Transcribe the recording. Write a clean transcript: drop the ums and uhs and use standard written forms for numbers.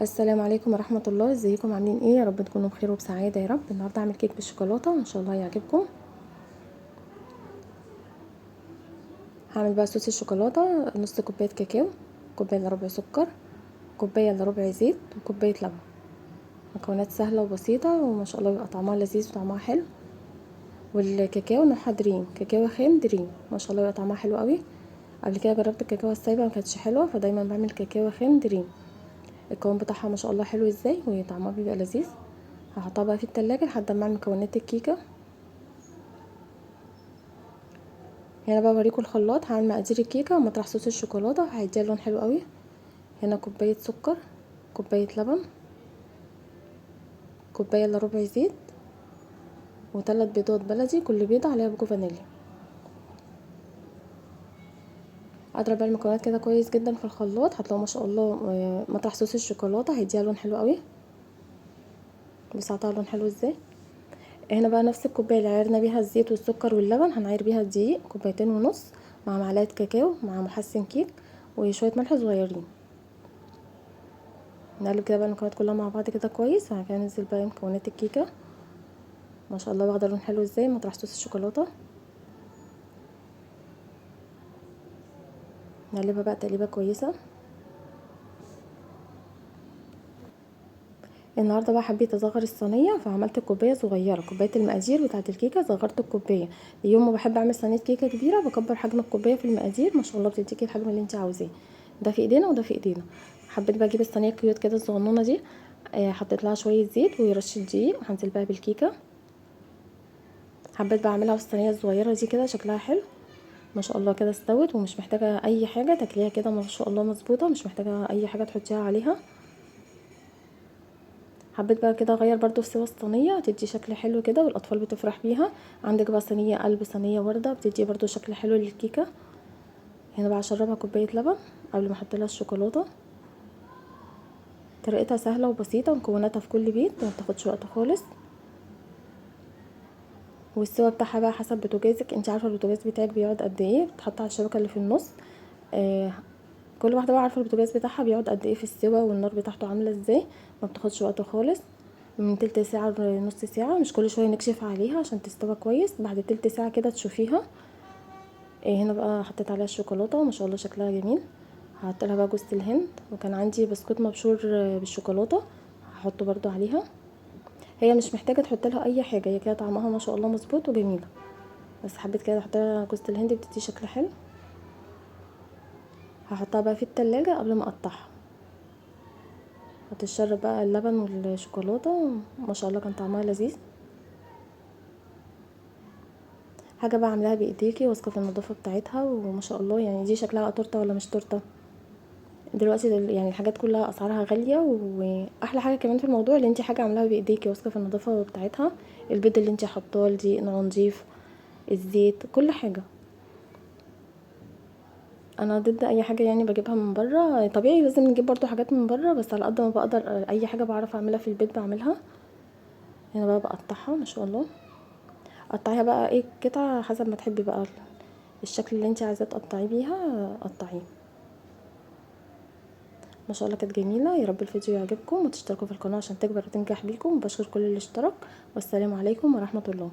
السلام عليكم ورحمه الله. ازيكم عاملين ايه؟ يا رب تكونوا بخير وبسعاده يا رب. النهارده هعمل كيك بالشوكولاته ان شاء الله يعجبكم. هعمل بقى صوص الشوكولاته: نص كوبايه كاكاو، كوبايه الا ربع سكر، كوبايه الا ربع زيت، وكوبايه لبن. مكونات سهله وبسيطه وما شاء الله بيبقى طعمها لذيذ وطعمها حلو. والكاكاو نوعها دريم، كاكاو خام دريم، ما شاء الله بيبقى طعمها حلو قوي. قبل كده جربت الكاكاو السايبه ما كانتش حلوه، فدايما بعمل كاكاو خام دريم. القوام بتاعها ما شاء الله حلو ازاي، وطعمها بيبقى لذيذ. هحطها بقى في التلاجة لحد ما اعمل مكونات الكيكه. هنا بقى بوريكم الخلاط. هعمل مقادير الكيكه ومطرح صوص الشوكولاته، هيديها لون حلو قوي. هنا كوبايه سكر، كوبايه لبن، كوبايه الا ربع زيت، وثلاث بيضات بلدي، كل بيضه عليها بيكو فانيليا. اضرب بقى المكونات كده كويس جدا في الخلاط. هتلاقوا ما شاء الله مطرح صوص الشوكولاته هيديها لون حلو قوي. بصوا عطاها لون حلو ازاي. هنا بقى نفس الكوبايه اللي عايرنا بيها الزيت والسكر واللبن هنعاير بيها الدقيق، كوبايتين ونص، مع معلقه كاكاو، مع محسن كيك، وشويه ملح صغيرين. نقلب كده بقى المكونات كلها مع بعض كده كويس. وبعد كده ننزل بقى مكونات الكيكه. ما شاء الله واخده لون حلو ازاي مطرح صوص الشوكولاته. نقلبها بقى تقليبه كويسه. النهارده بقى حبيت اصغر الصينيه، فعملت كوبايه صغيره، كوبايه المقادير بتاعه الكيكه، صغرت الكوبايه. يوم ما بحب اعمل صينيه كيكه كبيره بكبر حجم الكوبايه في المقادير، ما شاء الله بتديكي الحجم اللي انت عاوزاه. ده في ايدينا وده في ايدينا. حبيت بقى اجيب الصينيه الكيوت كده الصغنونه دي. حطيت لها شويه زيت ورشه دقيق، وهنزل بقى بالكيكه. حبيت بقى اعملها في الصينيه الصغيره دي كده، شكلها حلو. ما شاء الله كده استوت ومش محتاجه اي حاجه، تاكليها كده ما شاء الله مظبوطه، مش محتاجه اي حاجه تحطيها عليها. حبيت بقى كده اغير برضو في سوا الصينيه، تدي شكل حلو كده والاطفال بتفرح بيها. عندك بقى صينيه قلب، صينيه ورده، بتدي برضو شكل حلو للكيكه. هنا بقى اشربها كوبايه لبن قبل ما احط لها الشوكولاته. طريقتها سهله وبسيطه، ومكوناتها في كل بيت، وما بتاخدش وقت خالص. والسوا بتاعها بقى حسب بوتاجازك، انت عارفه البوتاجاز بتاعك بيقعد قد ايه، بتحط على الشبكه اللي في النص. آه كل واحده بقى عارفه البوتاجاز بتاعها بيقعد قد ايه في السوا، والنار بتاعته عامله ازاي. ما بتاخدش وقت خالص، من تلت ساعة لنص ساعة. مش كل شوية نكشف عليها عشان تستوى كويس. بعد تلت ساعة كده تشوفيها. هنا بقى حطيت عليها الشوكولاتة وما شاء الله شكلها جميل. هحط لها بقى جوز الهند، وكان عندي بسكوت مبشور بالشوكولاتة، هحطه برضو عليها. هي مش محتاجة تحط لها اي حاجة، هي كده طعمها ما شاء الله مظبوط وجميلة. بس حبيت كده احط لها جوز الهند، بتدي شكل حلو. هحطها بقى في التلاجة قبل ما اقطعها. هتشرب بقى اللبن والشوكولاتة، ما شاء الله كان طعمها لذيذ. حاجه بقى عاملاها بايديكي، واثقه في النظافه بتاعتها، وما شاء الله يعني دي شكلها بقى تورته ولا مش تورته. دلوقتي يعني الحاجات كلها اسعارها غاليه، واحلى حاجه كمان في الموضوع اللي انت حاجه عاملاها بايديكي واثقه في النظافه بتاعتها. البيض اللي انت حاطاه، الدقيق نوع نضيف، الزيت، كل حاجه. انا ضد اي حاجه يعني بجيبها من بره. طبيعي لازم نجيب برضو حاجات من بره، بس على قد ما بقدر اي حاجه بعرف اعملها في البيت بعملها. هنا بقى بقطعها ما شاء الله. قطعيها بقى ايه قطع حسب ما تحبي بقى، الشكل اللي انت عايزاه تقطعيه بيها قطعيه. ما شاء الله كانت جميله. يا رب الفيديو يعجبكم، وتشتركوا في القناه عشان تكبر وتنجح بيكم. وبشكر كل اللي اشترك، والسلام عليكم ورحمه الله.